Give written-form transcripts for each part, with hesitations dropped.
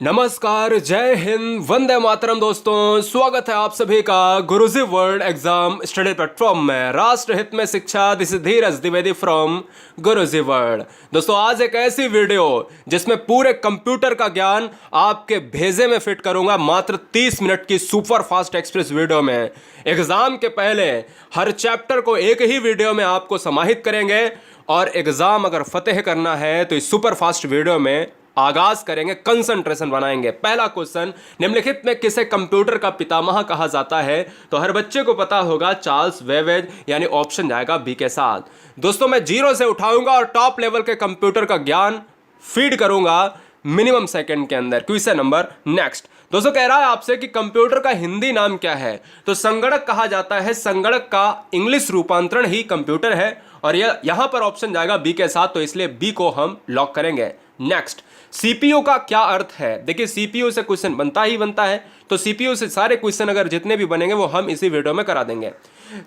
नमस्कार, जय हिंद, वंदे मातरम दोस्तों। स्वागत है आप सभी का गुरुजी वर्ल्ड एग्जाम स्टडी प्लेटफॉर्म में। राष्ट्र हित में शिक्षा, this is Dheeraj Dwivedi from Guruji world. दोस्तों, आज एक ऐसी वीडियो जिसमें पूरे कंप्यूटर का ज्ञान आपके भेजे में फिट करूंगा मात्र 30 मिनट की सुपर फास्ट एक्सप्रेस वीडियो में। एग्जाम के पहले हर चैप्टर को एक ही वीडियो में आपको समाहित करेंगे और एग्जाम अगर फतेह करना है तो इस सुपर फास्ट वीडियो में आगाज करेंगे, कंसंट्रेशन बनाएंगे। पहला क्वेश्चन, निम्नलिखित में किसे कंप्यूटर का पितामह कहा जाता है? तो हर बच्चे को पता होगा चार्ल्स बेबेज, यानी ऑप्शन जाएगा बी के साथ। दोस्तों, मैं जीरो से उठाऊंगा और टॉप लेवल के कंप्यूटर का ज्ञान फीड करूंगा मिनिमम सेकंड के अंदर। Question number next. दोस्तों, कह रहा है आपसे कि कंप्यूटर का हिंदी नाम क्या है? तो संगणक कहा जाता है। संगणक का इंग्लिश रूपांतरण ही कंप्यूटर है और यहां पर ऑप्शन जाएगा बी के साथ, तो इसलिए बी को हम लॉक करेंगे। नेक्स्ट, सीपीयू का क्या अर्थ है? देखिए, सीपीयू से क्वेश्चन बनता ही बनता है, तो सीपीयू से सारे क्वेश्चन अगर जितने भी बनेंगे वो हम इसी वीडियो में करा देंगे।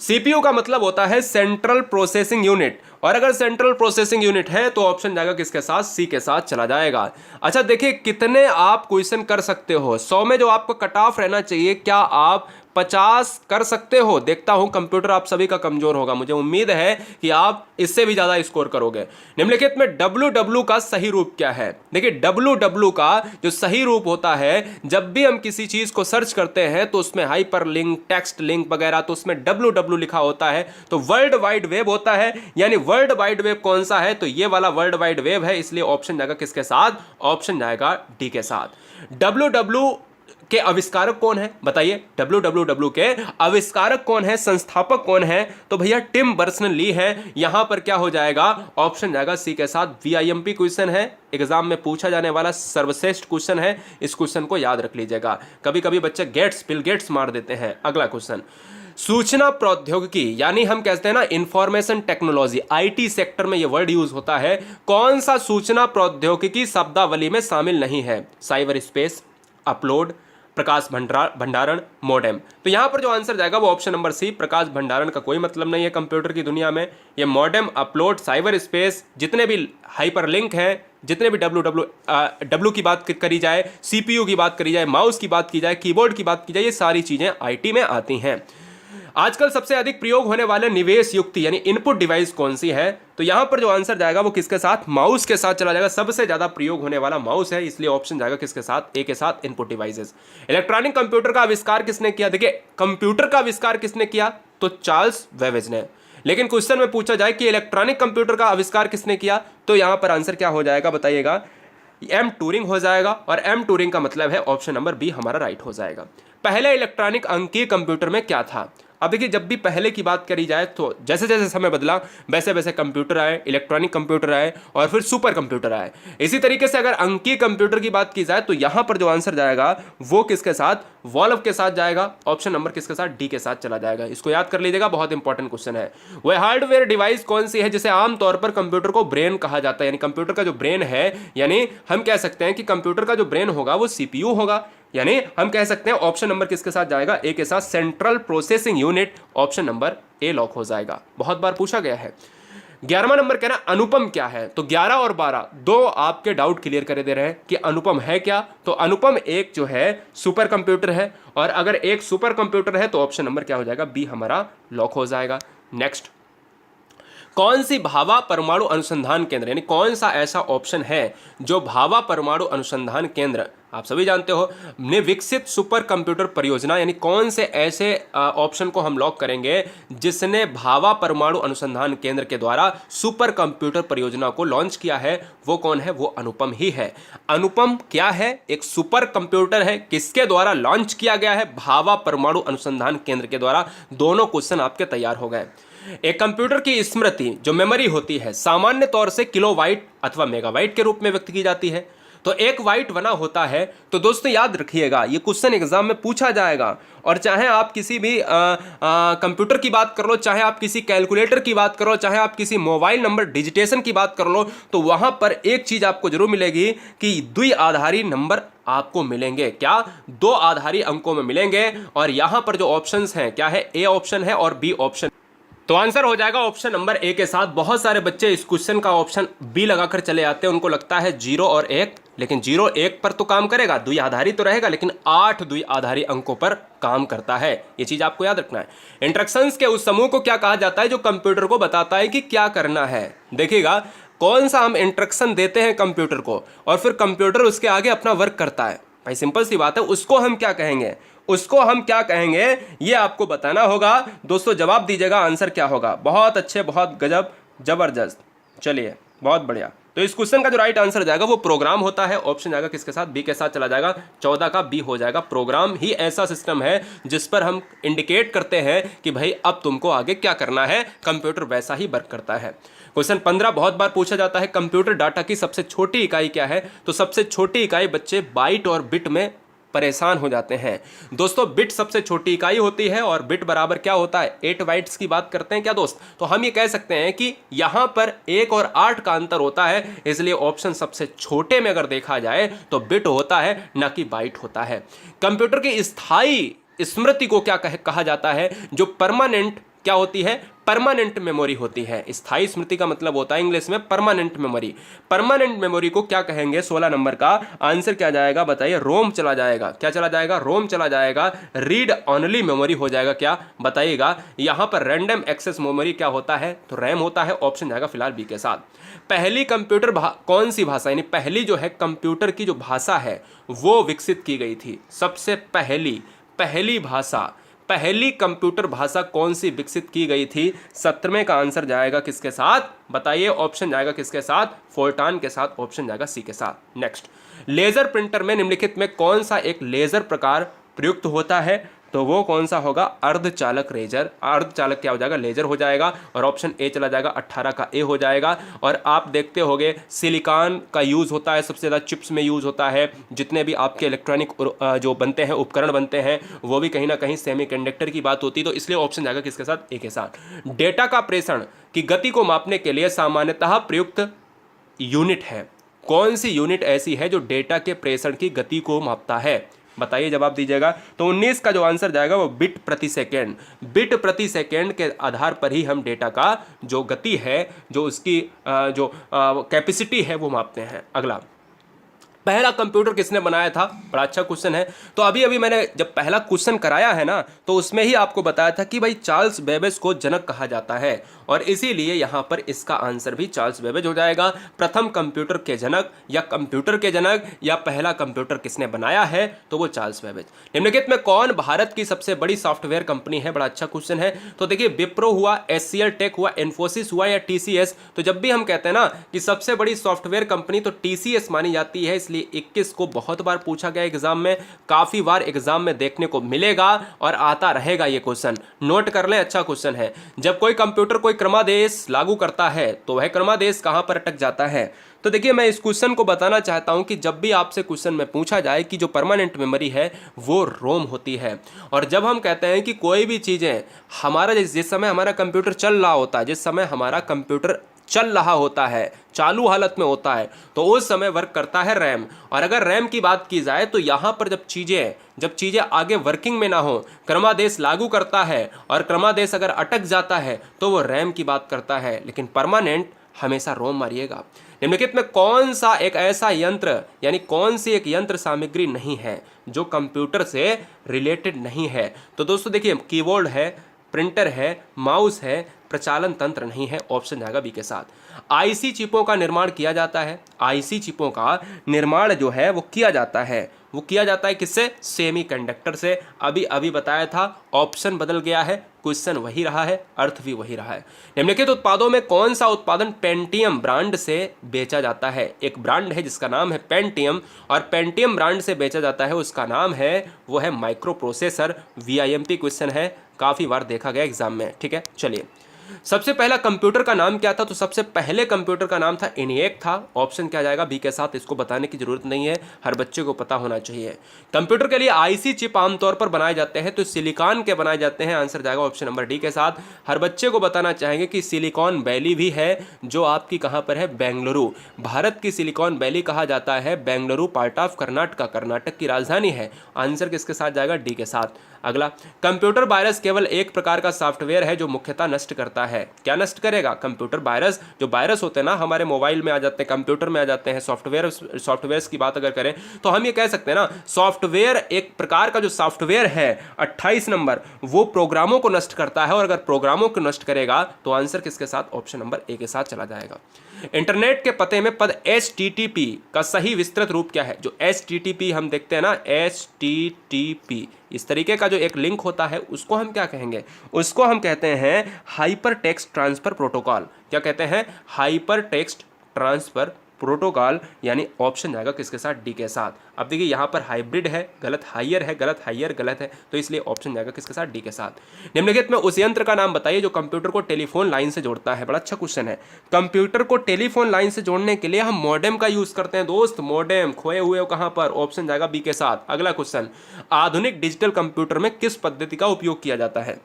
सीपीयू का मतलब होता है सेंट्रल प्रोसेसिंग यूनिट, और अगर सेंट्रल प्रोसेसिंग यूनिट है तो ऑप्शन जाएगा किसके साथ? सी के साथ चला जाएगा। अच्छा, देखिए कितने आप क्वेश्चन कर सकते हो। 100 में जो आपको कट ऑफ रहना चाहिए, क्या आप 50 कर सकते हो? देखता हूं कंप्यूटर आप सभी का कमजोर होगा, मुझे उम्मीद है कि आप इससे भी ज्यादा स्कोर करोगे। निम्नलिखित में डब्ल्यू का सही रूप क्या है? देखिए, डब्ल्यू का जो सही रूप होता है, जब भी हम किसी चीज को सर्च करते हैं तो उसमें हाइपर लिंक, टेक्स्ट लिंक वगैरह, तो उसमें डब्ल्यू लिखा होता है, तो वर्ल्ड वाइड वेब होता है। यानी वर्ल्ड वाइड वेब कौन सा है? तो ये वाला वर्ल्ड वाइड वेब है, इसलिए ऑप्शन जाएगा किसके साथ? ऑप्शन जाएगा डी के साथ। डब्ल्यू के आविष्कारक कौन है? बताइए, डब्ल्यू के आविष्कारक कौन है, संस्थापक कौन है? तो भैया टिम बर्नर्स-ली है। यहां पर क्या हो जाएगा? ऑप्शन जाएगा सी के साथ। वीआईएमपी क्वेश्चन है, एग्जाम में पूछा जाने वाला सर्वश्रेष्ठ क्वेश्चन है, इस क्वेश्चन को याद रख लीजिएगा। कभी कभी बच्चे बिल गेट्स मार देते हैं। अगला क्वेश्चन, सूचना प्रौद्योगिकी, यानी हम कहते हैं ना इंफॉर्मेशन टेक्नोलॉजी, आईटी सेक्टर में यह वर्ड यूज होता है। कौन सा सूचना प्रौद्योगिकी शब्दावली में शामिल नहीं है? साइबर स्पेस, अपलोड, प्रकाश भंडारण, मॉडेम। तो यहां पर जो आंसर जाएगा वो ऑप्शन नंबर सी। प्रकाश भंडारण का कोई मतलब नहीं है कंप्यूटर की दुनिया में। ये मॉडेम, अपलोड, साइबर स्पेस, जितने भी हाइपर लिंक हैं, जितने भी डब्ल्यू की बात करी जाए, सीपीयू की बात करी जाए, माउस की बात की जाए, कीबोर्ड की बात की जाए, ये सारी चीजें आईटी में आती हैं। आजकल सबसे अधिक प्रयोग होने वाले निवेश युक्ति यानी इनपुट डिवाइस कौन सी है? तो यहां पर जो आंसर जाएगा वो किसके साथ? माउस के साथ चला जाएगा। सबसे ज्यादा प्रयोग होने वाला माउस है, इसलिए ऑप्शन जाएगा किसके साथ? ए के साथ, इनपुट डिवाइसेस। इलेक्ट्रॉनिक कंप्यूटर का आविष्कार किसने किया? देखिए, कंप्यूटर का आविष्कार किसने किया? तो चार्ल्स बेबेज ने। लेकिन क्वेश्चन में पूछा जाए कि इलेक्ट्रॉनिक कंप्यूटर का आविष्कार किसने किया, तो यहां पर आंसर क्या हो जाएगा? बताइएगा, एम टूरिंग हो जाएगा, और एम टूरिंग का मतलब है ऑप्शन नंबर बी हमारा राइट हो जाएगा। पहले इलेक्ट्रॉनिक अंकीय कंप्यूटर में क्या था? अब देखिए, जब भी पहले की बात करी जाए तो जैसे जैसे समय बदला वैसे वैसे कंप्यूटर आए, इलेक्ट्रॉनिक कंप्यूटर आए और फिर सुपर कंप्यूटर आए। इसी तरीके से अगर अंकीय कंप्यूटर की बात की जाए तो यहां पर जो आंसर जाएगा वो किसके साथ? वॉल्व के साथ जाएगा। ऑप्शन नंबर किसके साथ? डी के साथ चला जाएगा। इसको याद कर लीजिएगा, बहुत इंपॉर्टेंट क्वेश्चन है। वह हार्डवेयर डिवाइस कौन सी है जिसे आमतौर पर कंप्यूटर को ब्रेन कहा जाता है? यानी कंप्यूटर का जो ब्रेन है, यानी हम कह सकते हैं कि कंप्यूटर का जो ब्रेन होगा वो सीपीयू होगा। यानी हम कह सकते हैं ऑप्शन नंबर किसके साथ जाएगा? ए के साथ, central processing unit. Option number A lock हो जाएगा। बहुत बार पूछा गया है। 11वां नंबर कहना अनुपम क्या है? तो 11 और 12 दो आपके डाउट क्लियर कर दे रहे हैं कि अनुपम है क्या। तो अनुपम एक जो है सुपर कंप्यूटर है, और अगर एक सुपर कंप्यूटर है तो ऑप्शन नंबर क्या हो जाएगा? बी हमारा लॉक हो जाएगा। नेक्स्ट, कौन सी भाभा परमाणु अनुसंधान केंद्र, यानी कौन सा ऐसा ऑप्शन है जो भाभा परमाणु अनुसंधान केंद्र, आप सभी जानते हो, ने विकसित सुपर कंप्यूटर परियोजना, यानी कौन से ऐसे ऑप्शन को हम लॉक करेंगे जिसने भाभा परमाणु अनुसंधान केंद्र के द्वारा सुपर कंप्यूटर परियोजना को लॉन्च किया है? वो कौन है? वो अनुपम ही है। अनुपम क्या है? एक सुपर कंप्यूटर है। किसके द्वारा लॉन्च किया गया है? भाभा परमाणु अनुसंधान केंद्र के द्वारा। दोनों क्वेश्चन आपके तैयार हो गए। एक कंप्यूटर की स्मृति जो मेमोरी होती है सामान्य तौर से किलोबाइट अथवा मेगाबाइट के रूप में व्यक्त की जाती है। तो एक बाइट बना होता है। तो दोस्तों याद रखिएगा, ये क्वेश्चन एग्जाम में पूछा जाएगा, और चाहे आप किसी भी कंप्यूटर की बात कर लो, चाहे आप किसी कैलकुलेटर की बात करो, चाहे आप किसी मोबाइल नंबर डिजिटेशन की बात कर लो, तो वहां पर एक चीज आपको जरूर मिलेगी कि द्विआधारी नंबर आपको मिलेंगे। क्या? 2 आधारी अंकों में मिलेंगे। और यहां पर जो ऑप्शंस हैं क्या है? ए ऑप्शन है और बी ऑप्शन। तो आंसर हो जाएगा ऑप्शन नंबर ए के साथ। बहुत सारे बच्चे इस क्वेश्चन का ऑप्शन बी लगाकर चले आते हैं, उनको लगता है 0 और 1, लेकिन 0 1 पर तो काम करेगा, द्विआधारी तो रहेगा, लेकिन 8 द्विआधारी अंकों पर काम करता है। ये चीज आपको याद रखना है। इंस्ट्रक्शंस के उस समूह को क्या कहा जाता है जो कंप्यूटर को बताता है कि क्या करना है। देखिएगा कौन सा हम इंस्ट्रक्शन देते हैं कंप्यूटर को और फिर कंप्यूटर उसके आगे अपना वर्क करता है, भाई सिंपल सी बात है, उसको हम क्या कहेंगे, उसको हम क्या कहेंगे, ये आपको बताना होगा। दोस्तों जवाब दीजिएगा, आंसर क्या होगा। बहुत अच्छे, बहुत गजब, जबरदस्त, चलिए बहुत बढ़िया। तो इस क्वेश्चन का जो राइट आंसर जाएगा वो प्रोग्राम होता है। ऑप्शन जाएगा किसके साथ, बी के साथ चला जाएगा। 14 का बी हो जाएगा। प्रोग्राम ही ऐसा सिस्टम है जिस पर हम इंडिकेट करते हैं कि भाई अब तुमको आगे क्या करना है, कंप्यूटर वैसा ही वर्क करता है। क्वेश्चन 15 बहुत बार पूछा जाता है, कंप्यूटर डाटा की सबसे छोटी इकाई क्या है। तो सबसे छोटी इकाई बच्चे बाइट और बिट में परेशान हो जाते हैं। दोस्तों बिट सबसे छोटी इकाई होती है और बिट बराबर क्या होता है, 8 बाइट्स की बात करते हैं क्या दोस्त। तो हम ये कह सकते हैं कि यहां पर 1 और 8 का अंतर होता है, इसलिए ऑप्शन सबसे छोटे में अगर देखा जाए तो बिट होता है, ना कि बाइट होता है। कंप्यूटर की स्थायी स्मृति को क्या कहा जाता है, जो परमानेंट क्या होती है, परमानेंट मेमोरी होती है। स्थायी स्मृति का मतलब होता है इंग्लिश में परमानेंट मेमोरी। परमानेंट मेमोरी को क्या कहेंगे, 16 नंबर का आंसर क्या जाएगा बताइए, रोम चला जाएगा। क्या चला जाएगा, रोम चला जाएगा। रीड ऑनली मेमोरी हो जाएगा, क्या बताइएगा। यहां पर रैंडम एक्सेस मेमोरी क्या होता है, तो रैम होता है। ऑप्शन जाएगा फिलहाल बी के साथ। पहली कंप्यूटर कौन सी भाषा, यानी पहली जो है कंप्यूटर की जो भाषा है वो विकसित की गई थी। सबसे पहली भाषा, पहली कंप्यूटर भाषा कौन सी विकसित की गई थी। 17वें का आंसर जाएगा किसके साथ बताइए। ऑप्शन जाएगा किसके साथ, फोर्टान के साथ। ऑप्शन जाएगा सी के साथ। नेक्स्ट, लेजर प्रिंटर में निम्नलिखित में कौन सा एक लेजर प्रकार प्रयुक्त होता है, तो वो कौन सा होगा, अर्धचालक लेजर। अर्धचालक क्या हो जाएगा, लेजर हो जाएगा। और ऑप्शन ए चला जाएगा, 18 का ए हो जाएगा। और आप देखते होंगे सिलिकॉन का यूज़ होता है, सबसे ज़्यादा चिप्स में यूज़ होता है। जितने भी आपके इलेक्ट्रॉनिक जो बनते हैं, उपकरण बनते हैं, वो भी कहीं ना कहीं सेमीकंडक्टर की बात होती है। तो इसलिए ऑप्शन जाएगा किसके साथ, ए के साथ। डेटा का प्रेषण की गति को मापने के लिए सामान्यतः प्रयुक्त यूनिट है। कौन सी यूनिट ऐसी है जो डेटा के प्रेषण की गति को मापता है, बताइए, जवाब दीजिएगा। तो 19 का जो आंसर जाएगा वो बिट प्रति सेकेंड। बिट प्रति सेकेंड के आधार पर ही हम डेटा का जो गति है, जो उसकी जो कैपेसिटी है वो मापते हैं। अगला, पहला कंप्यूटर किसने बनाया था, बड़ा अच्छा क्वेश्चन है। तो अभी मैंने जब पहला क्वेश्चन कराया है ना, तो उसमें ही आपको बताया था कि भाई चार्ल्स बेबेज को जनक कहा जाता है, और इसीलिए यहां पर इसका आंसर भी चार्ल्स बेबेज हो जाएगा। प्रथम कंप्यूटर के जनक या कंप्यूटर के जनक या पहला कंप्यूटर किसने बनाया है, तो वो चार्ल्स बेबेज। निम्नलिखित में कौन भारत की सबसे बड़ी सॉफ्टवेयर कंपनी है, बड़ा अच्छा क्वेश्चन है। तो देखिए, विप्रो हुआ, एचसीएल टेक हुआ, इन्फोसिस हुआ या टीसीएस। तो जब भी हम कहते हैं ना कि सबसे बड़ी सॉफ्टवेयर कंपनी, तो टीसीएस मानी जाती है। इसलिए 21 को बहुत बार पूछा गया एग्जाम में, काफी बार एग्जाम में देखने को मिलेगा और आता रहेगा ये क्वेश्चन, नोट कर लें, अच्छा क्वेश्चन है। जब कोई कंप्यूटर कोई क्रमादेश लागू करता है तो वह क्रमादेश कहां पर अटक जाता है। तो देखिए, मैं इस क्वेश्चन को बताना चाहता हूं कि जब भी आपसे क्वेश्चन में पूछा जाए कि जो परमानेंट मेमोरी है वो रोम होती है, और जब हम कहते हैं कि कोई भी चीजें हमारा जिस समय हमारा कंप्यूटर चल रहा होता है, जिस समय हमारा कंप्यूटर चल रहा होता है, चालू हालत में होता है, तो उस समय वर्क करता है रैम। और अगर रैम की बात की जाए तो यहाँ पर जब चीज़ें आगे वर्किंग में ना हो, क्रमादेश लागू करता है और क्रमादेश अगर अटक जाता है तो वो रैम की बात करता है, लेकिन परमानेंट हमेशा रोम मारिएगा। निम्नलिखित में कौन सा एक ऐसा यंत्र, यानी कौन सी एक यंत्र सामग्री नहीं है जो कंप्यूटर से रिलेटेड नहीं है। तो दोस्तों देखिए, कीबोर्ड है, प्रिंटर है, माउस है, प्रचालन तंत्र नहीं है। ऑप्शन जाएगा बी के साथ। आईसी चिपों का निर्माण किया जाता है। आईसी चिपों का निर्माण जो है वो किया जाता है किससे, सेमीकंडक्टर से। अभी बताया था, ऑप्शन बदल गया है, क्वेश्चन वही रहा है, अर्थ भी वही रहा है। निम्नलिखित उत्पादों में कौन सा उत्पादन पेंटियम ब्रांड से बेचा जाता है। एक ब्रांड है जिसका नाम है पेंटियम, और पेंटियम ब्रांड से बेचा जाता है, उसका नाम है वो है माइक्रो प्रोसेसर। वीआईएमपी क्वेश्चन है, काफी बार देखा गया एग्जाम में, ठीक है। चलिए, सबसे पहला कंप्यूटर का नाम क्या था, तो सबसे पहले कंप्यूटर का नाम था ENIAC था। ऑप्शन क्या जाएगा, बी के साथ। इसको बताने की जरूरत नहीं है, हर बच्चे को पता होना चाहिए। कंप्यूटर के लिए आईसी चिप आमतौर पर बनाए जाते हैं, तो सिलिकॉन के बनाए जाते हैं। आंसर जाएगा ऑप्शन नंबर डी के साथ। हर बच्चे को बताना चाहेंगे कि सिलिकॉन वैली भी है, जो आपकी कहां पर है, बेंगलुरु। भारत की सिलिकॉन वैली कहा जाता है बेंगलुरु, पार्ट ऑफ कर्नाटक की राजधानी है। आंसर किसके साथ जाएगा, डी के साथ। अगला, कंप्यूटर वायरस केवल एक प्रकार का सॉफ्टवेयर है जो मुख्यतः नष्ट करता करता है? क्या नष्ट करेगा? Computer virus. जो वायरस होते हैं ना हमारे मोबाइल में आ जाते हैं, कंप्यूटर में आ जाते हैं, सॉफ्टवेयर्स की बात अगर करें तो हम ये कह सकते हैं ना, सॉफ्टवेयर एक प्रकार का जो सॉफ्टवेयर है 28 नंबर, वो प्रोग्रामों को नष्ट करता है, और अगर प्रोग्रामों को नष्ट करेगा तो आंसर किसके साथ? ऑप्शन नंबर ए के साथ चला जाएगा। इंटरनेट के पते में पद HTTP का सही विस्तृत रूप क्या है? जो HTTP हम देखते हैं ना, HTTP इस तरीके का जो एक लिंक होता है उसको हम क्या कहेंगे? उसको हम कहते हैं हाइपर टेक्स्ट ट्रांसफर प्रोटोकॉल। क्या कहते हैं? हाइपर टेक्स्ट ट्रांसफर प्रोटोकॉल, यानी ऑप्शन जाएगा किसके साथ? डी के साथ। अब देखिए यहाँ पर हाइब्रिड है गलत, हाइयर है गलत, हाइयर गलत है, तो इसलिए ऑप्शन जाएगा किसके साथ? डी के साथ। निम्नलिखित में उस यंत्र का नाम बताइए जो कंप्यूटर को टेलीफोन लाइन से जोड़ता है। बड़ा अच्छा क्वेश्चन है। कंप्यूटर को टेलीफोन लाइन से जोड़ने के लिए हम मॉडेम का यूज करते हैं दोस्त। मॉडेम खोए हुए कहाँ पर? ऑप्शन जाएगा बी के साथ। अगला क्वेश्चन, आधुनिक डिजिटल कंप्यूटर में किस पद्धति का उपयोग किया जाता है?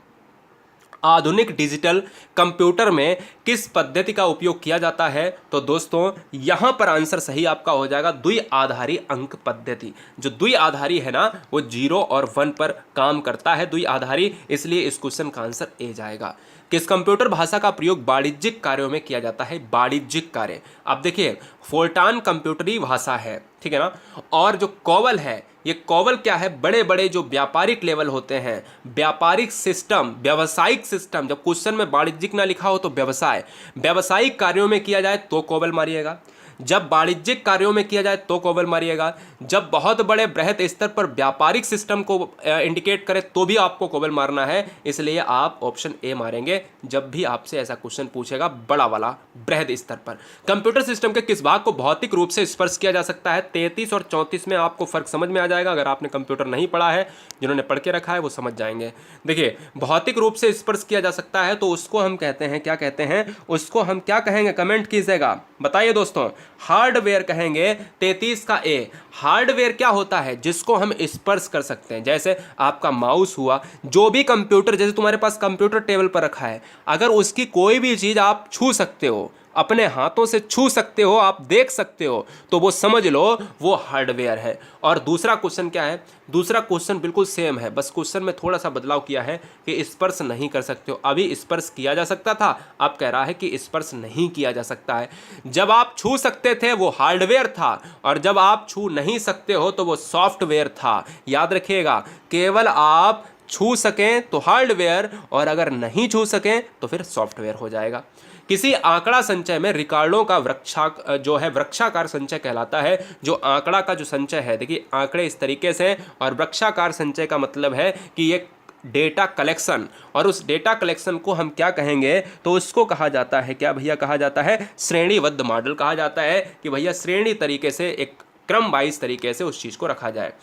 आधुनिक डिजिटल कंप्यूटर में किस पद्धति का उपयोग किया जाता है? तो दोस्तों यहां पर आंसर सही आपका हो जाएगा द्विआधारी अंक पद्धति। जो द्विआधारी है ना, वो 0 और 1 पर काम करता है, द्विआधारी, इसलिए इस क्वेश्चन का आंसर ए जाएगा। किस कंप्यूटर भाषा का प्रयोग वाणिज्यिक कार्यों में किया जाता है? वाणिज्यिक कार्य। अब देखिए फोर्टान कंप्यूटरी भाषा है, ठीक है ना, और जो कोवल है, ये कोवल क्या है? बड़े बड़े जो व्यापारिक लेवल होते हैं, व्यापारिक सिस्टम, व्यावसायिक सिस्टम, जब क्वेश्चन में वाणिज्यिक ना लिखा हो तो व्यवसाय, व्यावसायिक कार्यों में किया जाए तो कोवल मारिएगा, जब वाणिज्यिक कार्यों में किया जाए तो कोवल मारिएगा, जब बहुत बड़े बृहद स्तर पर व्यापारिक सिस्टम को इंडिकेट करे तो भी आपको कोवल मारना है, इसलिए आप ऑप्शन ए मारेंगे जब भी आपसे ऐसा क्वेश्चन पूछेगा बड़ा वाला बृहद स्तर पर। कंप्यूटर सिस्टम के किस भाग को भौतिक रूप से स्पर्श किया जा सकता है? 33 और 34 में आपको फर्क समझ में आ जाएगा। अगर आपने कंप्यूटर नहीं पढ़ा है, जिन्होंने पढ़ के रखा है वो समझ जाएंगे। देखिए भौतिक रूप से स्पर्श किया जा सकता है तो उसको हम कहते हैं, क्या कहते हैं? उसको हम क्या कहेंगे? कमेंट कीजिएगा, बताइए दोस्तों। हार्डवेयर कहेंगे। 33 का ए, हार्डवेयर क्या होता है? जिसको हम स्पर्श कर सकते हैं, जैसे आपका माउस हुआ, जो भी कंप्यूटर, जैसे तुम्हारे पास कंप्यूटर टेबल पर रखा है, अगर उसकी कोई भी चीज आप छू सकते हो, अपने हाथों से छू सकते हो, आप देख सकते हो, तो वो समझ लो वो हार्डवेयर है। और दूसरा क्वेश्चन क्या है? दूसरा क्वेश्चन बिल्कुल सेम है, बस क्वेश्चन में थोड़ा सा बदलाव किया है कि स्पर्श नहीं कर सकते हो। अभी स्पर्श किया जा सकता था, अब कह रहा है कि स्पर्श नहीं किया जा सकता है। जब आप छू सकते थे वो हार्डवेयर था, और जब आप छू नहीं सकते हो तो वो सॉफ्टवेयर था। याद रखिएगा, केवल आप छू सकें तो हार्डवेयर, और अगर नहीं छू सकें तो फिर सॉफ्टवेयर हो जाएगा। किसी आंकड़ा संचय में रिकॉर्डों का वृक्षाकार संचय कहलाता है। जो आंकड़ा का जो संचय है, देखिए आंकड़े इस तरीके से, और वृक्षाकार संचय का मतलब है कि ये डेटा कलेक्शन, और उस डेटा कलेक्शन को हम क्या कहेंगे? तो उसको कहा जाता है, क्या भैया कहा जाता है? श्रेणीबद्ध मॉडल कहा जाता है, कि भैया श्रेणी तरीके से, एक क्रम वाइज तरीके से उस चीज को रखा जाए।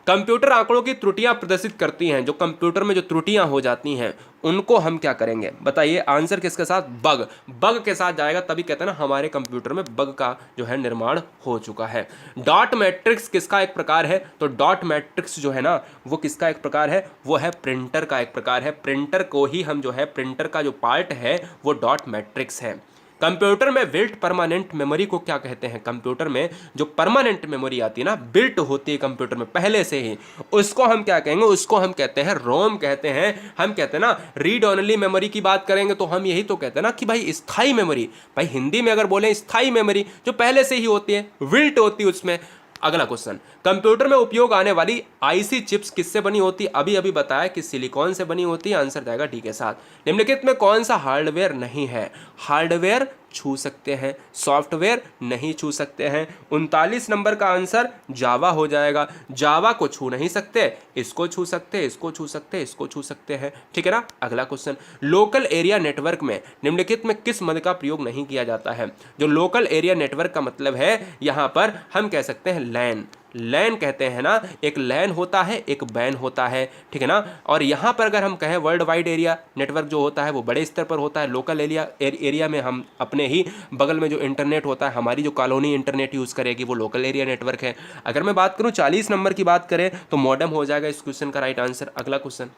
कंप्यूटर आंकड़ों की त्रुटियां प्रदर्शित करती हैं। जो कंप्यूटर में जो त्रुटियां हो जाती हैं उनको हम क्या करेंगे? बताइए। आंसर किसके साथ? बग। बग के साथ जाएगा, तभी कहते हैं ना हमारे कंप्यूटर में बग का जो है निर्माण हो चुका है। डॉट मैट्रिक्स किसका एक प्रकार है? तो डॉट मैट्रिक्स जो है ना, वो किसका एक प्रकार है? वो है प्रिंटर का एक प्रकार है। प्रिंटर को ही हम जो है, प्रिंटर का जो पार्ट है वो डॉट मैट्रिक्स है। कंप्यूटर में बिल्ट परमानेंट मेमोरी को क्या कहते हैं? कंप्यूटर में जो परमानेंट मेमोरी आती है ना, बिल्ट होती है कंप्यूटर में पहले से ही, उसको हम क्या कहेंगे? उसको हम कहते हैं रोम कहते हैं। हम कहते हैं ना रीड ओनली मेमोरी की बात करेंगे तो हम यही तो कहते हैं ना कि भाई स्थायी मेमोरी। भाई हिंदी में अगर बोलें स्थायी मेमोरी, जो पहले से ही होती है, बिल्ट होती है उसमें। अगला क्वेश्चन, कंप्यूटर में उपयोग आने वाली आईसी चिप्स किससे बनी होती? अभी अभी बताया कि सिलिकॉन से बनी होती है। आंसर जाएगा डी के साथ। निम्नलिखित में कौन सा हार्डवेयर नहीं है? हार्डवेयर छू सकते हैं, सॉफ्टवेयर नहीं छू सकते हैं। 39 नंबर का आंसर जावा हो जाएगा। जावा को छू नहीं सकते, इसको छू सकते, इसको छू सकते, इसको छू सकते हैं, ठीक है ना। अगला क्वेश्चन, लोकल एरिया नेटवर्क में निम्नलिखित में किस मद का प्रयोग नहीं किया जाता है? जो लोकल एरिया नेटवर्क का मतलब है, यहां पर हम कह सकते हैं लैन। लैन कहते हैं ना, एक लैन होता है, एक बैन होता है, ठीक है ना। और यहाँ पर अगर हम कहें वर्ल्ड वाइड एरिया नेटवर्क जो होता है वो बड़े स्तर पर होता है। लोकल एरिया में हम अपने ही बगल में जो इंटरनेट होता है, हमारी जो कॉलोनी इंटरनेट यूज़ करेगी, वो लोकल एरिया नेटवर्क है। अगर मैं बात करूँ 40 नंबर की बात करें तो मॉडेम हो जाएगा इस क्वेश्चन का राइट आंसर। अगला क्वेश्चन,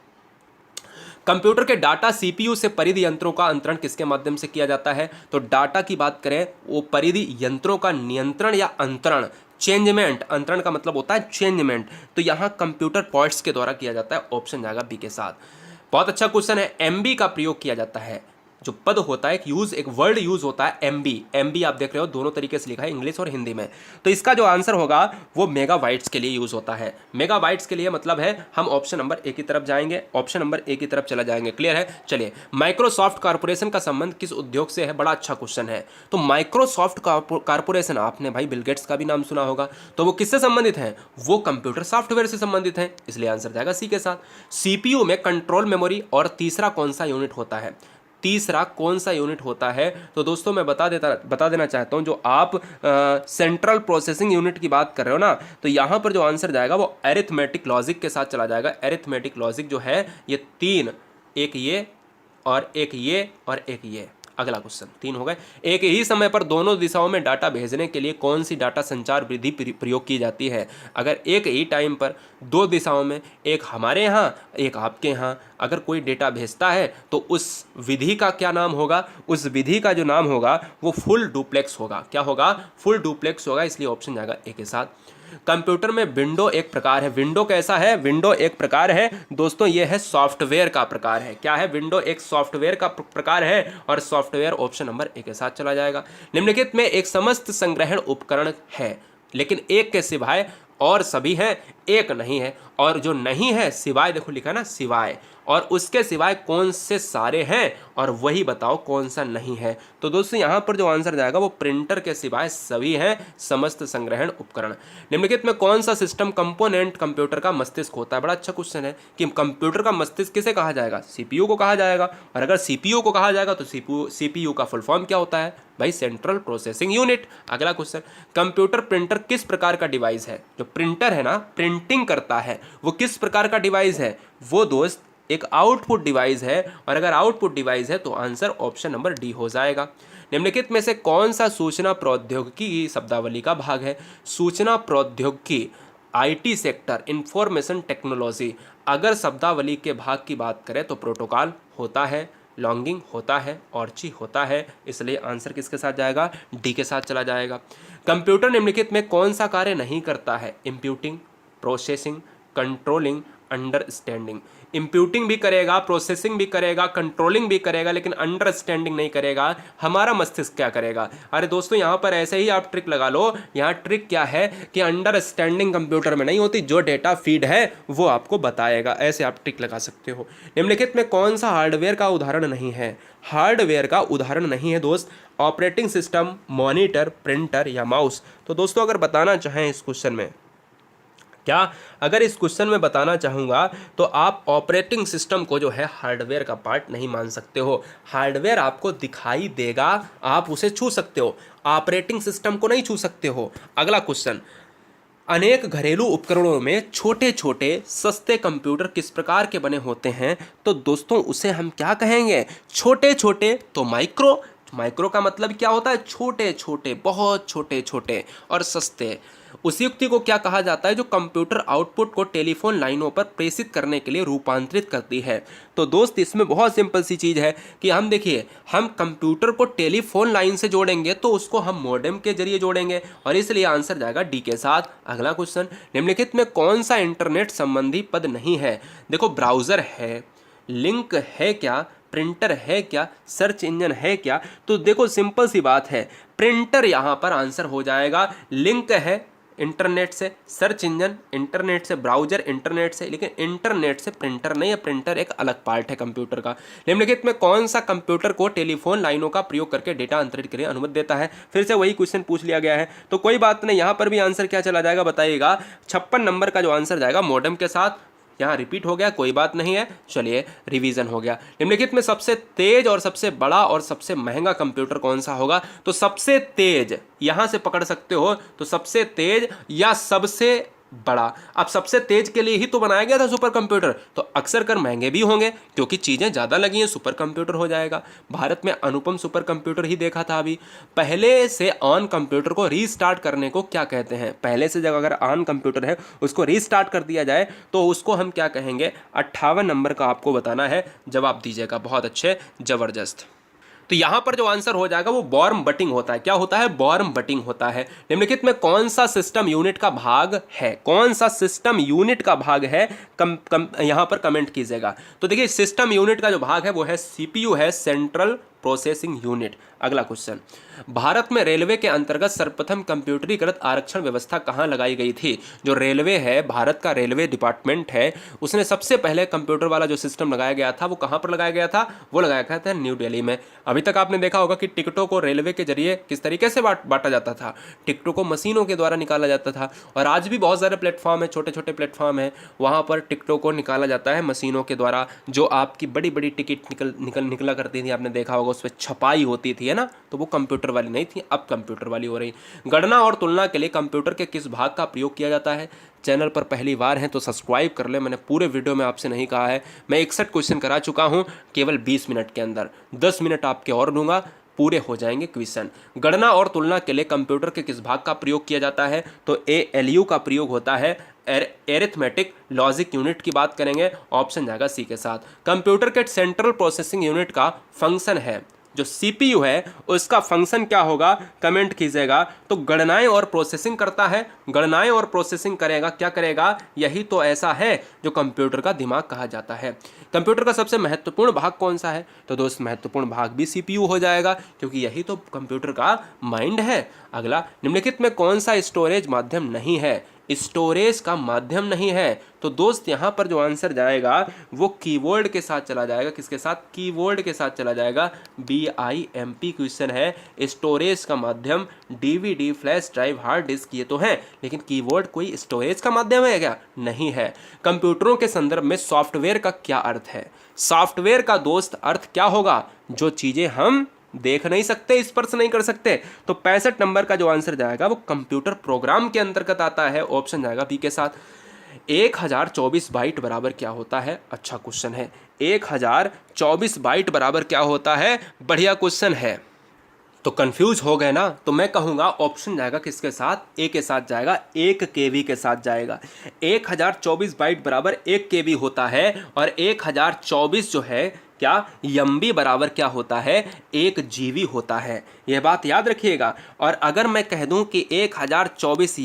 कंप्यूटर के डाटा सीपीयू से परिधि यंत्रों का अंतरण किसके माध्यम से किया जाता है? तो डाटा की बात करें, वो परिधि यंत्रों का नियंत्रण या अंतरण, चेंजमेंट, अंतरण का मतलब होता है चेंजमेंट, तो यहाँ कंप्यूटर पोर्ट्स के द्वारा किया जाता है। ऑप्शन जाएगा बी के साथ। बहुत अच्छा क्वेश्चन है। एमबी का प्रयोग किया जाता है। जो पद होता है, एक वर्ड यूज होता है एमबी। एमबी आप देख रहे हो दोनों तरीके से लिखा है, इंग्लिश और हिंदी में। तो इसका जो आंसर होगा वो मेगाबाइट्स के लिए यूज होता है। मेगाबाइट्स के लिए मतलब है हम ऑप्शन नंबर ए की तरफ जाएंगे, ऑप्शन नंबर ए की तरफ चला जाएंगे। क्लियर है? चलिए, माइक्रोसॉफ्ट कॉर्पोरेशन का संबंध किस उद्योग से है? बड़ा अच्छा क्वेश्चन है। तो माइक्रोसॉफ्ट कॉर्पोरेशन, आपने भाई बिल गेट्स का भी नाम सुना होगा, तो वो किससे संबंधित है? वो कंप्यूटर सॉफ्टवेयर से संबंधित है, इसलिए आंसर जाएगा सी के साथ। सीपीयू में कंट्रोल मेमोरी और तीसरा कौन सा यूनिट होता है? तीसरा कौन सा यूनिट होता है? तो दोस्तों मैं बता देना चाहता हूं, जो आप सेंट्रल प्रोसेसिंग यूनिट की बात कर रहे हो ना, तो यहां पर जो आंसर जाएगा वो अरिथमेटिक लॉजिक के साथ चला जाएगा। अरिथमेटिक लॉजिक जो है ये तीन, एक ये और एक ये और एक ये। अगला क्वेश्चन, तीन हो गए। एक ही समय पर दोनों दिशाओं में डाटा भेजने के लिए कौन सी डाटा संचार विधि प्रयोग की जाती है? अगर एक ही टाइम पर दो दिशाओं में, एक हमारे यहाँ एक आपके यहाँ, अगर कोई डेटा भेजता है तो उस विधि का क्या नाम होगा? उस विधि का जो नाम होगा वो फुल डुप्लेक्स होगा। क्या होगा? फुल डुप्लेक्स होगा, इसलिए ऑप्शन जाएगा ए के साथ। कंप्यूटर में विंडो एक प्रकार है। विंडो कैसा है? विंडो एक प्रकार है दोस्तों, ये है सॉफ्टवेयर का प्रकार है। क्या है? विंडो एक सॉफ्टवेयर का प्रकार है, और सॉफ्टवेयर ऑप्शन नंबर ए के साथ चला जाएगा। निम्नलिखित में एक समस्त संग्रहण उपकरण है, लेकिन एक के सिवाय और सभी हैं, एक नहीं है, और जो नहीं है सिवाय, देखो लिखा ना सिवाय, और उसके सिवाय कौन से सारे हैं, और वही बताओ कौन सा नहीं है। तो दोस्तों यहाँ पर जो आंसर जाएगा वो प्रिंटर के सिवाय सभी हैं समस्त संग्रहण उपकरण। निम्नलिखित में कौन सा सिस्टम कंपोनेंट कंप्यूटर का मस्तिष्क होता है? बड़ा अच्छा क्वेश्चन है कि कंप्यूटर का मस्तिष्क किसे कहा जाएगा? सीपीयू को कहा जाएगा। और अगर सीपीयू को कहा जाएगा तो सीपीयू का फुल फॉर्म क्या होता है भाई? Central processing unit. अगला क्वेश्चन, कंप्यूटर प्रिंटर किस प्रकार का डिवाइस है? जो प्रिंटर है ना, प्रिंटिंग करता है, वो किस प्रकार का डिवाइस है? वो दोस्त एक आउटपुट डिवाइस है, और अगर आउटपुट डिवाइस है तो आंसर ऑप्शन नंबर डी हो जाएगा। निम्नलिखित में से कौन सा सूचना प्रौद्योगिकी की शब्दावली का भाग है? सूचना प्रौद्योगिकी, आईटी सेक्टर, इंफॉर्मेशन टेक्नोलॉजी। अगर शब्दावली के भाग की बात करें तो प्रोटोकॉल होता है, लॉन्गिंग होता है, ऑर्ची होता है, इसलिए आंसर किसके साथ जाएगा? डी के साथ चला जाएगा। कंप्यूटर निम्नलिखित में कौन सा कार्य नहीं करता है? इंप्यूटिंग, प्रोसेसिंग, कंट्रोलिंग, अंडरस्टैंडिंग। इंप्यूटिंग भी करेगा, प्रोसेसिंग भी करेगा, कंट्रोलिंग भी करेगा, लेकिन अंडरस्टैंडिंग नहीं करेगा। हमारा मस्तिष्क क्या करेगा? अरे दोस्तों यहाँ पर ऐसे ही आप ट्रिक लगा लो। यहाँ ट्रिक क्या है कि अंडरस्टैंडिंग कंप्यूटर में नहीं होती, जो डेटा फीड है वो आपको बताएगा। ऐसे आप ट्रिक लगा सकते हो। निम्नलिखित में कौन सा हार्डवेयर का उदाहरण नहीं है? हार्डवेयर का उदाहरण नहीं है दोस्त, ऑपरेटिंग सिस्टम, मॉनिटर, प्रिंटर या माउस। तो दोस्तों अगर बताना चाहें इस क्वेश्चन में, क्या अगर इस क्वेश्चन में बताना चाहूँगा तो आप ऑपरेटिंग सिस्टम को जो है हार्डवेयर का पार्ट नहीं मान सकते हो। हार्डवेयर आपको दिखाई देगा, आप उसे छू सकते हो, ऑपरेटिंग सिस्टम को नहीं छू सकते हो। अगला क्वेश्चन, अनेक घरेलू उपकरणों में छोटे छोटे सस्ते कंप्यूटर किस प्रकार के बने होते हैं? तो दोस्तों उसे हम क्या कहेंगे? छोटे छोटे, तो माइक्रो। माइक्रो का मतलब क्या होता है? छोटे छोटे, बहुत छोटे छोटे, और सस्ते। उस युक्ति को क्या कहा जाता है जो कंप्यूटर आउटपुट को टेलीफोन लाइनों पर प्रेषित करने के लिए रूपांतरित करती है? तो दोस्त इसमें बहुत सिंपल सी चीज़ है कि हम देखिए, हम कंप्यूटर को टेलीफोन लाइन से जोड़ेंगे तो उसको हम मॉडेम के जरिए जोड़ेंगे, और इसलिए आंसर जाएगा डी के साथ। अगला क्वेश्चन, निम्नलिखित में कौन सा इंटरनेट संबंधी पद नहीं है? देखो, ब्राउज़र है, लिंक है क्या, प्रिंटर है क्या, सर्च इंजन है क्या? तो देखो सिंपल सी बात है, प्रिंटर यहाँ पर आंसर हो जाएगा। लिंक है इंटरनेट से, सर्च इंजन इंटरनेट से, ब्राउजर इंटरनेट से, लेकिन इंटरनेट से प्रिंटर नहीं है। प्रिंटर एक अलग पार्ट है कंप्यूटर का। निम्नलिखित में कौन सा कंप्यूटर को टेलीफोन लाइनों का प्रयोग करके डेटा अंतरित करने की अनुमति देता है? फिर से वही क्वेश्चन पूछ लिया गया है, तो कोई बात नहीं, यहाँ पर भी आंसर क्या चला जाएगा बताइएगा? 56 नंबर का जो आंसर जाएगा मॉडेम के साथ। यहाँ रिपीट हो गया, कोई बात नहीं है, चलिए रिवीजन हो गया। निम्नलिखित में सबसे तेज और सबसे बड़ा और सबसे महंगा कंप्यूटर कौन सा होगा? तो सबसे तेज यहाँ से पकड़ सकते हो, तो सबसे तेज या सबसे बड़ा। अब सबसे तेज के लिए ही तो बनाया गया था सुपर कंप्यूटर, तो अक्सर कर महंगे भी होंगे क्योंकि चीज़ें ज़्यादा लगी हैं, सुपर कंप्यूटर हो जाएगा। भारत में अनुपम सुपर कंप्यूटर ही देखा था अभी। पहले से ऑन कंप्यूटर को रीस्टार्ट करने को क्या कहते हैं? पहले से जब अगर ऑन कंप्यूटर है उसको रीस्टार्ट कर दिया जाए तो उसको हम क्या कहेंगे? 58 नंबर का आपको बताना है, जवाब दीजिएगा। बहुत अच्छे, ज़बरदस्त। तो यहाँ पर जो आंसर हो जाएगा वो वॉर्म बटिंग होता है। क्या होता है? वॉर्म बटिंग होता है। निम्नलिखित में कौन सा सिस्टम यूनिट का भाग है? कौन सा सिस्टम यूनिट का भाग है? यहाँ पर कमेंट कीजिएगा। तो देखिए, सिस्टम यूनिट का जो भाग है वो है सीपीयू है, सेंट्रल प्रोसेसिंग यूनिट। अगला क्वेश्चन, भारत में रेलवे के अंतर्गत सर्वप्रथम कंप्यूटरीकृत आरक्षण व्यवस्था कहाँ लगाई गई थी? जो रेलवे है, भारत का रेलवे डिपार्टमेंट है, उसने सबसे पहले कंप्यूटर वाला जो सिस्टम लगाया गया था वो कहाँ पर लगाया गया था? वो लगाया गया था न्यू दिल्ली में। अभी तक आपने देखा होगा कि टिकटों को रेलवे के जरिए किस तरीके से बांटा जाता था, टिकटों को मशीनों के द्वारा निकाला जाता था। और आज भी बहुत सारे प्लेटफॉर्म है, छोटे छोटे प्लेटफॉर्म है, वहाँ पर टिकटों को निकाला जाता है मशीनों के द्वारा। जो आपकी बड़ी बड़ी टिकट निकला करती थी, आपने देखा होगा, उस पर छपाई होती थी, है ना, तो वो कंप्यूटर वाली नहीं थी, अब कंप्यूटर वाली हो रही। गणना और तुलना के लिए कंप्यूटर के किस भाग का प्रयोग किया जाता है? चैनल पर पहली बार हैं तो सब्सक्राइब कर ले, मैंने पूरे वीडियो में आपसे नहीं कहा है। मैं 61 क्वेश्चन करा चुका हूं केवल 20 मिनट के अंदर, 10 मिनट आपके और दूंगा, पूरे हो जाएंगे क्वेश्चन। गणना और तुलना के लिए कंप्यूटर के किस भाग का प्रयोग किया जाता है? तो ALU का प्रयोग होता है, एरिथमेटिक लॉजिक यूनिट की बात करेंगे, ऑप्शन जाएगा सी के साथ। कंप्यूटर के सेंट्रल प्रोसेसिंग यूनिट का फंक्शन है, जो CPU है उसका फंक्शन क्या होगा? कमेंट कीजिएगा। तो गणनाएं और प्रोसेसिंग करता है, गणनाएं और प्रोसेसिंग करेगा, क्या करेगा? यही तो ऐसा है जो कंप्यूटर का दिमाग कहा जाता है। कंप्यूटर का सबसे महत्वपूर्ण भाग कौन सा है? तो दोस्त महत्वपूर्ण भाग भी CPU हो जाएगा, क्योंकि यही तो कंप्यूटर का माइंड है। अगला, निम्नलिखित में कौन सा स्टोरेज माध्यम नहीं है? स्टोरेज का माध्यम नहीं है, तो दोस्त यहाँ पर जो आंसर जाएगा वो कीबोर्ड के साथ चला जाएगा। किसके साथ? कीबोर्ड के साथ चला जाएगा। BIMP क्वेश्चन है। स्टोरेज का माध्यम DVD, flash drive, hard disk ये तो हैं, लेकिन कीबोर्ड कोई स्टोरेज का माध्यम है क्या? नहीं है। कंप्यूटरों के संदर्भ में सॉफ्टवेयर का क्या अर्थ है? सॉफ्टवेयर का दोस्त अर्थ क्या होगा? जो चीजें हम देख नहीं सकते, स्पर्श नहीं कर सकते। तो 65 नंबर का जो आंसर जाएगा वो कंप्यूटर प्रोग्राम के अंतर्गत आता है, ऑप्शन जाएगा बी के साथ। 1024 बाइट बराबर क्या होता है? अच्छा क्वेश्चन है। 1024 बाइट बराबर क्या होता है? बढ़िया क्वेश्चन है। तो कंफ्यूज हो गए ना? तो मैं कहूँगा ऑप्शन जाएगा किसके साथ? ए के साथ जाएगा, 1 KB के साथ जाएगा। 1024 बाइट बराबर 1 KB होता है, और 1024 जो है क्या MB बराबर क्या होता है? 1 GB होता है। यह बात याद रखिएगा। और अगर मैं कह दूं कि 1024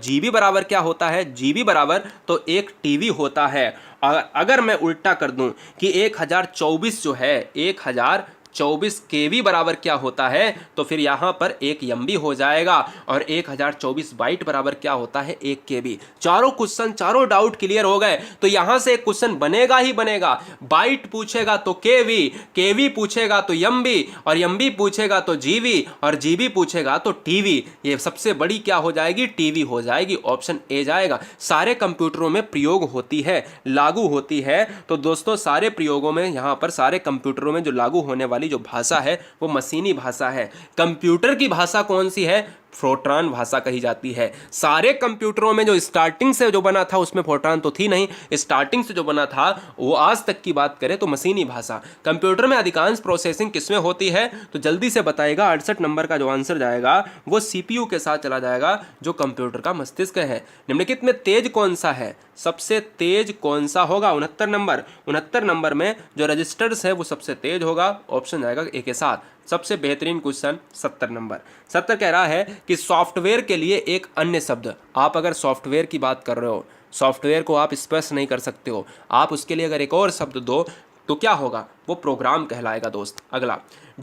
GB बराबर क्या होता है? GB बराबर तो 1 TB होता है। अगर मैं उल्टा कर दूं कि 1024 जो है 1024 KB बराबर क्या होता है, तो फिर यहाँ पर 1 MB हो जाएगा, और 1024 बाइट बराबर क्या होता है? 1 KB। चारों क्वेश्चन, चारों डाउट क्लियर हो गए। तो यहाँ से एक क्वेश्चन बनेगा ही बनेगा। बाइट पूछेगा तो KB पूछेगा तो MB, और MB पूछेगा तो GB, और GB पूछेगा तो TB। ये सबसे बड़ी क्या हो जाएगी? TB हो जाएगी। ऑप्शन ए जाएगा। सारे कंप्यूटरों में प्रयोग होती है, लागू होती है। तो दोस्तों सारे प्रयोगों में, यहाँ पर सारे कंप्यूटरों में जो लागू होने वाली जो भाषा है वो मशीनी भाषा है। कंप्यूटर की भाषा कौन सी है? फोर्ट्रान भाषा कही जाती है। सारे कंप्यूटरों में जो स्टार्टिंग से जो बना था उसमें फोर्ट्रान तो थी नहीं, स्टार्टिंग से जो बना था वो आज तक की बात करें तो मशीनी भाषा। कंप्यूटर में अधिकांश प्रोसेसिंग किसमें होती है? तो जल्दी से बताइएगा। 68 नंबर का जो आंसर जाएगा वो CPU के साथ चला जाएगा, जो कंप्यूटर का मस्तिष्क है। निम्नलिखित में तेज कौन सा है? सबसे तेज कौन सा होगा? 69 नंबर में जो रजिस्टर्स है वो सबसे तेज होगा, ऑप्शन जाएगा ए के साथ। सबसे बेहतरीन क्वेश्चन 70 नंबर। 70 कह रहा है कि सॉफ्टवेयर के लिए एक अन्य शब्द। आप अगर सॉफ्टवेयर की बात कर रहे हो, सॉफ्टवेयर को आप स्पर्श नहीं कर सकते हो, आप उसके लिए अगर एक और शब्द दो तो क्या होगा? वो प्रोग्राम कहलाएगा दोस्त। अगला,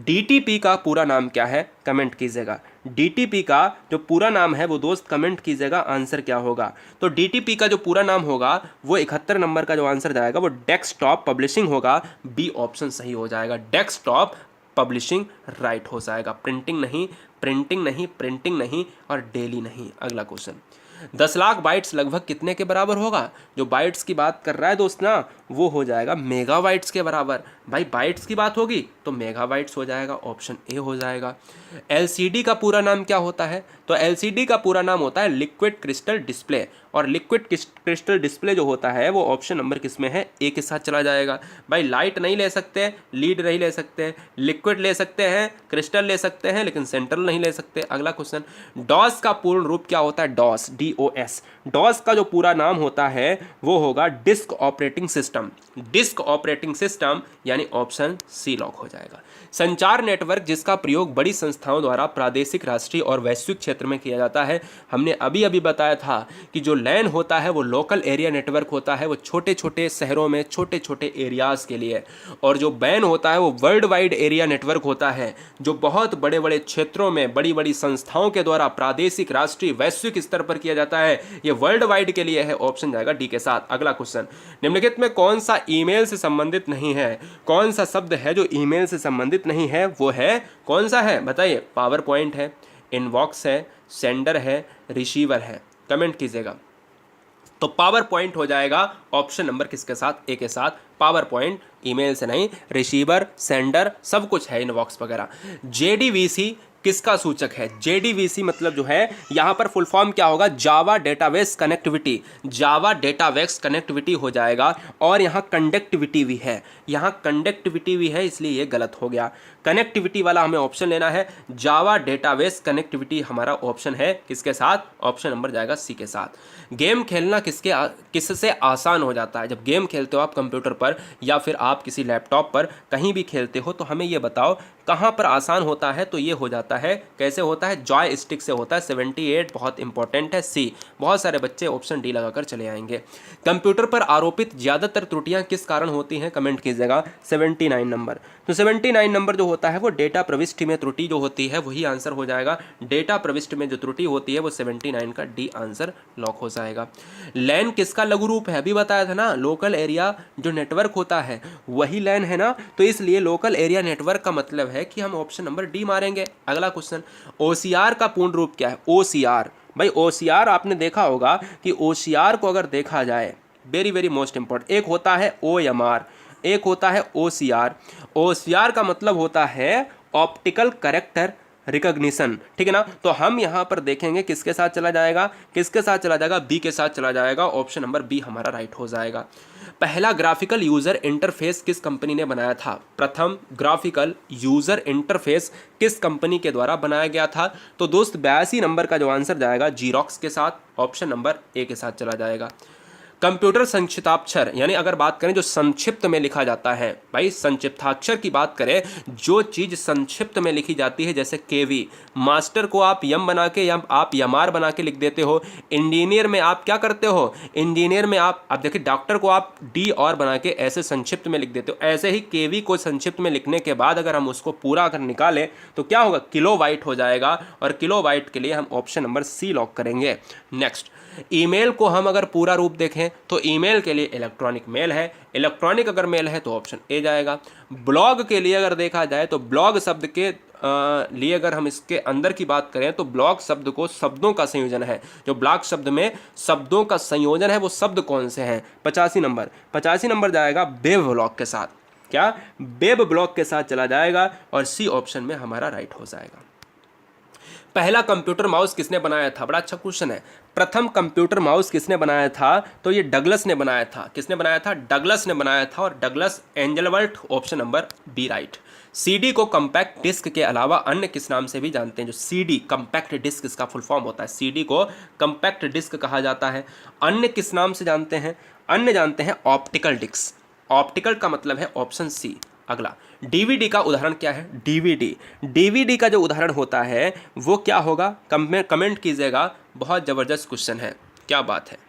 DTP का पूरा नाम क्या है? कमेंट कीजिएगा। DTP का जो पूरा नाम है वो दोस्त कमेंट कीजिएगा, आंसर क्या होगा? तो DTP का जो पूरा नाम होगा वो 71 नंबर का जो आंसर जाएगा वो डेस्कटॉप पब्लिशिंग होगा। बी ऑप्शन सही हो जाएगा। डेस्कटॉप पब्लिशिंग राइट हो जाएगा। प्रिंटिंग नहीं और डेली नहीं। अगला क्वेश्चन, 10 लाख बाइट्स लगभग कितने के बराबर होगा? जो बाइट्स की बात कर रहा है दोस्त ना, वो हो जाएगा मेगाबाइट्स के बराबर। भाई बाइट्स की बात होगी तो मेगाबाइट्स हो जाएगा, ऑप्शन ए हो जाएगा। LCD का पूरा नाम क्या होता है? तो LCD का पूरा नाम होता है लिक्विड क्रिस्टल डिस्प्ले, और लिक्विड क्रिस्टल डिस्प्ले जो होता है वो ऑप्शन नंबर किसमें है? ए के साथ चला जाएगा। भाई लाइट नहीं ले सकते, लीड नहीं ले सकते, लिक्विड ले सकते हैं, क्रिस्टल ले सकते हैं, लेकिन सेंट्रल नहीं ले सकते। अगला क्वेश्चन, डॉस का पूर्ण रूप क्या होता है? DOS डॉस का जो पूरा नाम होता है वो होगा disk operating system. Disk operating system यानी ऑप्शन सी लॉक हो जाएगा। संचार नेटवर्क जिसका प्रयोग बड़ी संस्थाओं द्वारा प्रादेशिक, राष्ट्रीय और वैश्विक क्षेत्र में किया जाता है। हमने अभी अभी बताया था कि जो लैन होता है वो लोकल एरिया नेटवर्क होता है, वो छोटे छोटे शहरों में छोटे छोटे एरियाज़ के लिए, और जो बैन होता है वो वर्ल्ड वाइड एरिया नेटवर्क होता है, जो बहुत बड़े बड़े क्षेत्रों में बड़ी बड़ी संस्थाओं के द्वारा प्रादेशिक, राष्ट्रीय, वैश्विक स्तर पर किया जाता है। ये वर्ल्ड वाइड के लिए है, ऑप्शन जाएगा डी के साथ। अगला क्वेश्चन, निम्नलिखित में कौन सा ईमेल से संबंधित नहीं है? कौन सा शब्द है जो ईमेल से संबंधित नहीं है? वो है कौन सा है बताइए? पावर पॉइंट है, इनबॉक्स है, सेंडर है, रिसीवर है। कमेंट कीजिएगा। तो पावर पॉइंट हो जाएगा ऑप्शन नंबर किसके साथ? ए के साथ। पावर पॉइंट ईमेल से नहीं, रिसीवर, सेंडर सब कुछ है, इनबॉक्स वगैरह। जेडीवीसी किसका सूचक है? जेडीवीसी मतलब जो है यहाँ पर फुल फॉर्म क्या होगा? जावा डेटाबेस कनेक्टिविटी। जावा डेटाबेस कनेक्टिविटी हो जाएगा, और यहाँ कंडक्टिविटी भी है, यहाँ कंडक्टिविटी भी है, इसलिए ये गलत हो गया। कनेक्टिविटी वाला हमें ऑप्शन लेना है। जावा डेटाबेस कनेक्टिविटी हमारा ऑप्शन है किसके साथ? ऑप्शन नंबर जाएगा सी के साथ। गेम खेलना किससे आसान हो जाता है? जब गेम खेलते हो आप कंप्यूटर पर या फिर आप किसी लैपटॉप पर कहीं भी खेलते हो, तो हमें ये बताओ कहाँ पर आसान होता है? तो ये हो जाता है, कैसे होता है? जॉय स्टिक से होता है। 78 बहुत इंपॉर्टेंट है। सी, बहुत सारे बच्चे ऑप्शन डी लगाकर चले आएंगे। कंप्यूटर पर आरोपित ज़्यादातर त्रुटियां किस कारण होती हैं? कमेंट कीजिएगा। 79 नंबर। तो 79 नंबर जो होता है वो डेटा प्रविष्टि में त्रुटि जो होती है वही आंसर हो जाएगा। डेटा प्रविष्टि में जो त्रुटि होती है वो 79 का डी आंसर लॉक हो जाएगा। लैन किसका लघु रूप है? अभी बताया था ना, लोकल एरिया जो नेटवर्क होता है वही लैन है ना, तो इसलिए लोकल एरिया नेटवर्क का मतलब है कि हम ऑप्शन नंबर डी मारेंगे। अगला क्वेश्चन, ओसीआर का पूर्ण रूप क्या है? ओसीआर, भाई ओसीआर आपने देखा होगा कि ओसीआर को अगर देखा जाए, वेरी वेरी मोस्ट इंपॉर्टेंट, एक होता है ओएमआर, एक होता है ओसीआर। ओसीआर का मतलब होता है ऑप्टिकल कैरेक्टर रिकॉग्निशन, ठीक है ना। तो हम यहाँ पर देखेंगे किसके साथ चला जाएगा? किसके साथ चला जाएगा? बी के साथ चला जाएगा। ऑप्शन नंबर बी हमारा राइट हो जाएगा। पहला ग्राफिकल यूजर इंटरफेस किस कंपनी ने बनाया था? प्रथम ग्राफिकल यूजर इंटरफेस किस कंपनी के द्वारा बनाया गया था? तो दोस्त 82 नंबर का जो आंसर जाएगा जीरोक्स के साथ। ऑप्शन नंबर ए के साथ चला जाएगा। कंप्यूटर संक्षिप्ताक्षर, यानी अगर बात करें जो संक्षिप्त में लिखा जाता है, भाई संक्षिप्ताक्षर की बात करें, जो चीज़ संक्षिप्त में लिखी जाती है, जैसे केवी, मास्टर को आप यम बना के या आप यमार बना के लिख देते हो। इंजीनियर में आप क्या करते हो? इंजीनियर में आप देखिए डॉक्टर को आप डी और बना के ऐसे संक्षिप्त में लिख देते हो। ऐसे ही केवी को संक्षिप्त में लिखने के बाद अगर हम उसको पूरा अगर निकालें तो क्या होगा? किलोबाइट हो जाएगा, और किलोबाइट के लिए हम ऑप्शन नंबर सी लॉक करेंगे। नेक्स्ट, ईमेल को हम अगर पूरा रूप देखें तो ईमेल के लिए इलेक्ट्रॉनिक मेल है, इलेक्ट्रॉनिक अगर मेल है तो ऑप्शन ए जाएगा। ब्लॉग के लिए अगर देखा जाए तो ब्लॉग शब्द के लिए अगर हम इसके अंदर की बात करें तो ब्लॉग शब्द को शब्दों का संयोजन है। जो ब्लॉग शब्द में शब्दों का संयोजन है वो शब्द कौन से हैं? 85 नंबर। 85 नंबर जाएगा वेब ब्लॉग के साथ। क्या? वेब ब्लॉग के साथ चला जाएगा, और सी ऑप्शन में हमारा राइट हो जाएगा। पहला कंप्यूटर माउस किसने बनाया था? बड़ा अच्छा क्वेश्चन है। प्रथम कंप्यूटर माउस किसने बनाया था? तो ये डगलस ने बनाया था। किसने बनाया था? डगलस ने बनाया था, और Douglas Engelbart. Option number B right. CD को कंपैक्ट डिस्क के अलावा अन्य किस नाम से भी जानते हैं? जो सीडी कंपैक्ट डिस्क, इसका फुल फॉर्म होता है, सीडी को कंपैक्ट डिस्क कहा जाता है। अन्य किस नाम से जानते हैं? अन्य जानते हैं ऑप्टिकल डिस्क। ऑप्टिकल का मतलब है ऑप्शन सी। अगला, डीवीडी का उदाहरण क्या है? डीवीडी, डीवीडी का जो उदाहरण होता है वो क्या होगा? कमेंट कीजिएगा। बहुत ज़बरदस्त क्वेश्चन है, क्या बात है।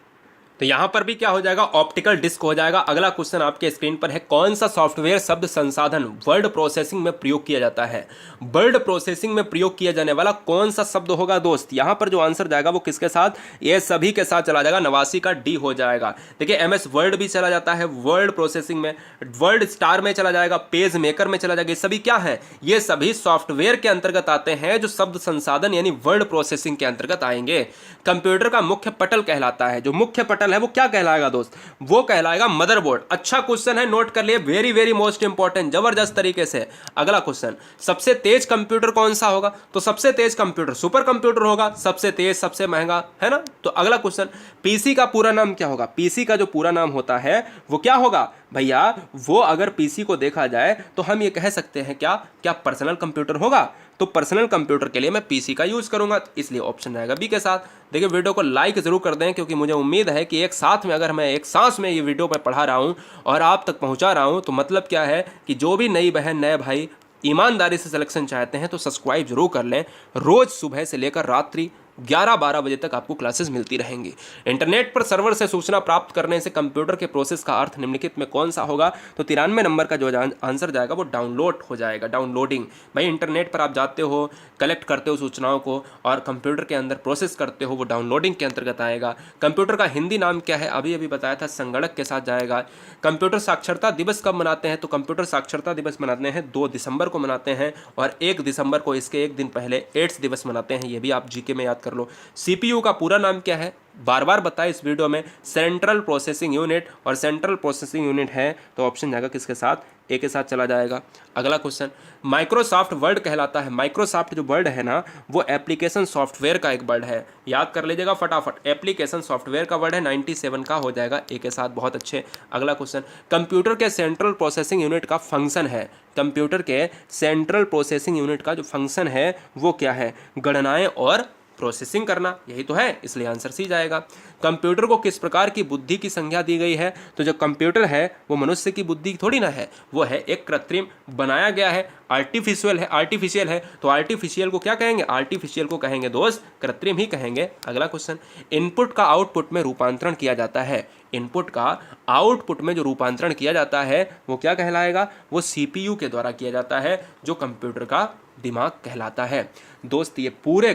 तो यहाँ पर भी क्या हो जाएगा? ऑप्टिकल डिस्क हो जाएगा। अगला क्वेश्चन आपके स्क्रीन पर है, कौन सा सॉफ्टवेयर शब्द संसाधन वर्ड प्रोसेसिंग में प्रयोग किया जाता है? वर्ड प्रोसेसिंग में प्रयोग किया जाने वाला कौन सा शब्द होगा दोस्त? यहाँ पर जो आंसर जाएगा वो किसके साथ? ये सभी के साथ चला जाएगा। 89 का डी हो जाएगा। देखिए MS वर्ड भी चला जाता है वर्ड प्रोसेसिंग में, वर्ड स्टार में चला जाएगा, पेज मेकर में चला जाएगा। ये सभी क्या है? ये सभी सॉफ्टवेयर के अंतर्गत आते हैं जो शब्द संसाधन यानी वर्ड प्रोसेसिंग के अंतर्गत आएंगे। कंप्यूटर का मुख्य पटल कहलाता है, जो मुख्य पटल है वो क्या कहलाएगा दोस्त? वो कहलाएगा मदरबोर्ड। अच्छा क्वेश्चन है, नोट कर लिए, वेरी वेरी मोस्ट इंपॉर्टेंट, जबरदस्त तरीके से। अगला क्वेश्चन, सबसे तेज कंप्यूटर कौन सा होगा? तो सबसे तेज कंप्यूटर सुपर कंप्यूटर होगा, सबसे तेज सबसे महंगा, है ना। तो अगला क्वेश्चन, पीसी का पूरा नाम क्या होगा? पीसी का जो पूरा नाम होता है वो क्या होगा भैया? वो अगर पीसी को देखा जाए तो हम ये कह सकते हैं क्या क्या पर्सनल कंप्यूटर होगा। तो पर्सनल कंप्यूटर के लिए मैं पीसी का यूज़ करूंगा, इसलिए ऑप्शन रहेगा बी के साथ। देखिए वीडियो को लाइक ज़रूर कर दें, क्योंकि मुझे उम्मीद है कि एक साथ में अगर मैं एक सांस में ये वीडियो पर पढ़ा रहा हूँ और आप तक पहुँचा रहा हूँ, तो मतलब क्या है कि जो भी नई बहन नए भाई ईमानदारी से सिलेक्शन चाहते हैं तो सब्सक्राइब जरूर कर लें। रोज़ सुबह से लेकर रात्रि 11-12 बजे तक आपको क्लासेस मिलती रहेंगी। इंटरनेट पर सर्वर से सूचना प्राप्त करने से कंप्यूटर के प्रोसेस का अर्थ निम्नलिखित में कौन सा होगा? तो 93 नंबर का जो आंसर जाएगा वो डाउनलोड हो जाएगा, डाउनलोडिंग। भाई इंटरनेट पर आप जाते हो, कलेक्ट करते हो सूचनाओं को और कंप्यूटर के अंदर प्रोसेस करते हो, वो डाउनलोडिंग के अंतर्गत आएगा। कंप्यूटर का हिंदी नाम क्या है? अभी अभी बताया था, संगणक के साथ जाएगा। कंप्यूटर साक्षरता दिवस कब मनाते हैं? तो कंप्यूटर साक्षरता दिवस मनाते हैं 2 दिसंबर को मनाते हैं, और 1 दिसंबर को इसके एक दिन पहले एड्स दिवस मनाते हैं। ये भी आप जीके में याद कर लो। सीपीयू का पूरा नाम क्या है? बार बार बताया इस वीडियो में, सेंट्रल प्रोसेसिंग यूनिट, और सेंट्रल प्रोसेसिंग यूनिट है तो ऑप्शन जाएगा किसके साथ? ए के साथ चला जाएगा। अगला क्वेश्चन, माइक्रोसॉफ्ट वर्ड कहलाता है। माइक्रोसॉफ्ट जो वर्ड है ना, वो एप्लीकेशन सॉफ्टवेयर का एक वर्ड है, याद कर लीजिएगा फटाफट। एप्लीकेशन सॉफ्टवेयर का वर्ड है, 97 का हो जाएगा ए के साथ, बहुत अच्छे। अगला क्वेश्चन, कंप्यूटर के सेंट्रल प्रोसेसिंग यूनिट का फंक्शन है। कंप्यूटर के सेंट्रल प्रोसेसिंग यूनिट का जो फंक्शन है वो क्या है? गणनाएं और प्रोसेसिंग करना, यही तो है, इसलिए आंसर सी जाएगा। कंप्यूटर को किस प्रकार की बुद्धि की संज्ञा दी गई है? तो जो कंप्यूटर है वो मनुष्य की बुद्धि थोड़ी ना है, वो है एक कृत्रिम बनाया गया है, आर्टिफिशियल है। आर्टिफिशियल है तो आर्टिफिशियल को क्या कहेंगे? आर्टिफिशियल को कहेंगे दोस्त कृत्रिम ही कहेंगे। अगला क्वेश्चन, इनपुट का आउटपुट में रूपांतरण किया जाता है। इनपुट का आउटपुट में जो रूपांतरण किया जाता है वो क्या कहलाएगा? वो सीपीयू के द्वारा किया जाता है, जो कंप्यूटर का दिमाग कहलाता है। दोस्त ये पूरे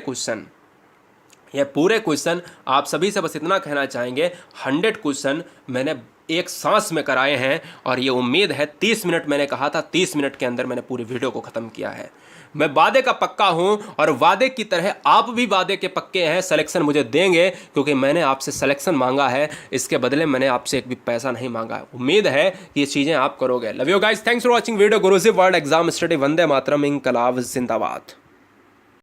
क्वेश्चन आप सभी से बस इतना कहना चाहेंगे, 100 क्वेश्चन मैंने एक सांस में कराए हैं, और ये उम्मीद है 30 मिनट, मैंने कहा था 30 मिनट के अंदर मैंने पूरी वीडियो को ख़त्म किया है। मैं वादे का पक्का हूं, और वादे की तरह आप भी वादे के पक्के हैं, सिलेक्शन मुझे देंगे, क्योंकि मैंने आपसे सिलेक्शन मांगा है, इसके बदले मैंने आपसे एक भी पैसा नहीं मांगा है। उम्मीद है कि ये चीज़ें आप करोगे। Love you guys, thanks for watching video. गुरुजी वर्ल्ड एग्जाम स्टडी, वंदे मातरम, इंकलाब जिंदाबाद।